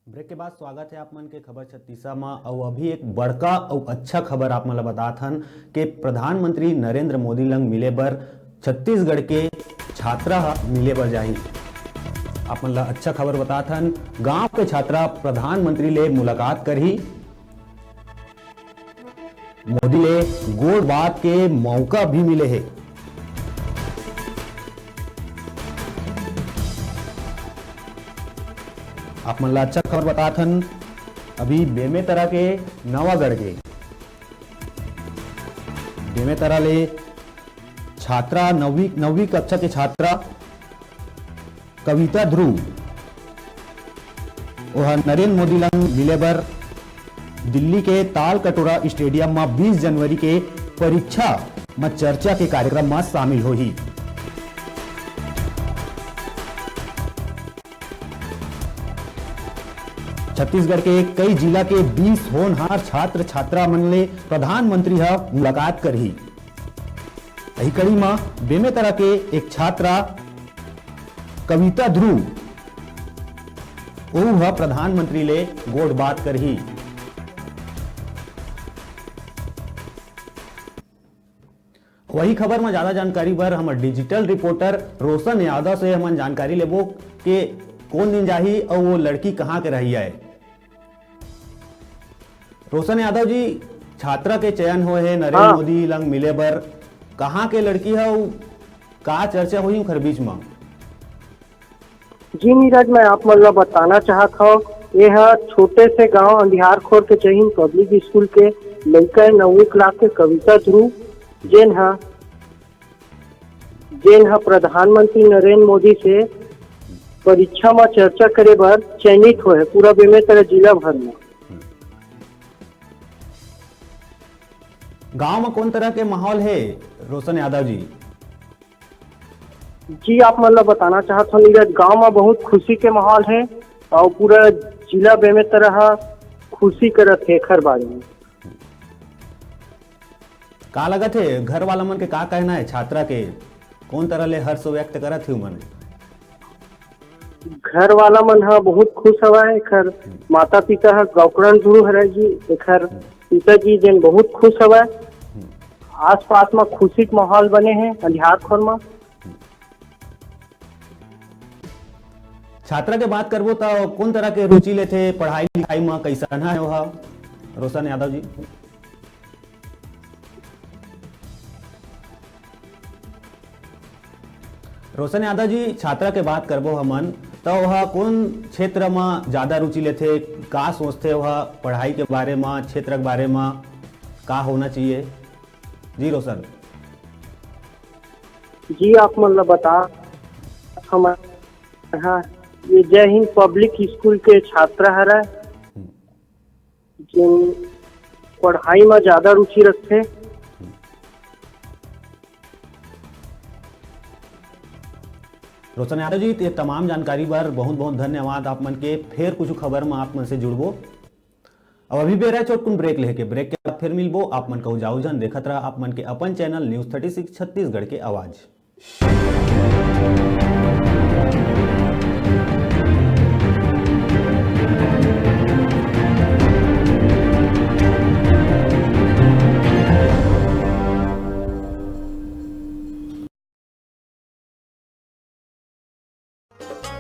Break के बाद स्वागत है आप मन के खबर 36 में। और अभी एक बड़का और अच्छा खबर आप मन बतात हन कि प्रधानमंत्री नरेंद्र मोदी लंग मिले बर छत्तीसगढ़ के छात्रा मिले बर जाही। आप मन ला अच्छा खबर बतात हन, गांव के छात्रा प्रधानमंत्री ले मुलाकात करही। मोदी ले गोड़ बात के मौका भी मिले है। आप मन ला अच्छा खबर बतात हन, अभी बेमेतरा के नवागढ़ के बेमेतरा ले छात्रा नौवीं कक्षा के छात्रा कविता ध्रुव वह नरेंद्र मोदी लंग मिले बर दिल्ली के ताल कटोरा स्टेडियम में 20 जनवरी के परीक्षा में चर्चा के कार्यक्रम में शामिल होही। छत्तीसगढ़ के कई जिला के 20 होनहार छात्र छात्रा मन ले प्रधानमंत्री हा मुलाकात करही। यही कड़ी में बेमेतरा के एक छात्रा कविता ध्रुव वह प्रधानमंत्री ले गोड़ बात करही। वही खबर में ज्यादा जानकारी बर हम डिजिटल रिपोर्टर रोशन यादव से हम जानकारी लेबो कि कौन दिन जाही और वो लड़की कहाँ के रही है। रोशन यादव जी, छात्रा के चयन हुए है नरेंद्र मोदी लंग मिले बर, कहाँ के लड़की है और का चर्चा हुई खर बीच में? जी नीरज, मैं आप मतलब बताना चाहता हूँ, यह छोटे से गांव अंधियार खोर के जहीन पब्लिक स्कूल के लड़का 9वीं क्लास के कविता ध्रुव जेन हा प्रधानमंत्री नरेंद्र मोदी से परीक्षा में चर्चा करे बर चयनित हुए पूरा बेमेतरा जिला भर में। गांव में कौन तरह के माहौल है रोशन यादव जी? जी आप मतलब बताना चाहता हूँ नीरज, गांव में बहुत खुशी के माहौल है और पूरा जिला बेमेतरा खुशी करत है खर बारे में। का लगत है घर वाला मन के का कहना है छात्रा के, कौन तरह ले हर्ष व्यक्त करत है मन? घर वाला मन हा बहुत खुश हवा है। खर माता पिता हा गौकरण ध्रुव हरे जी, खर पिताजी जन बहुत खुश हवा। आस पास में खुशी के माहौल बने हैं अंधियार खोर में। छात्रा के बात करबो तो कौन तरह के रुचि लेथे पढ़ाई लिखाई में, कैसा है वह रोशन यादव जी? रोशन यादव जी, छात्रा के बात करबो हमन तो वह कौन क्षेत्र में ज्यादा रुचि लेथे, का सोचते वह पढ़ाई के बारे में, क्षेत्र के बारे में का होना चाहिए जी रोशन? जी आप मतलब बता हम हाँ, ये जय हिंद पब्लिक स्कूल के छात्र हरा जिन पढ़ाई में ज्यादा रुचि रखते। रोशन यादव जी, ये तमाम जानकारी पर बहुत बहुत धन्यवाद आप मन के। फिर कुछ खबर में आप मन से जुड़बो। अब अभी बेरा चोटकुन ब्रेक लेके, ब्रेक के बाद फिर मिलबो। आप मन कहू जाऊ जन देखत रहा आप मन के अपन चैनल न्यूज़ 36 छत्तीसगढ़ के आवाज।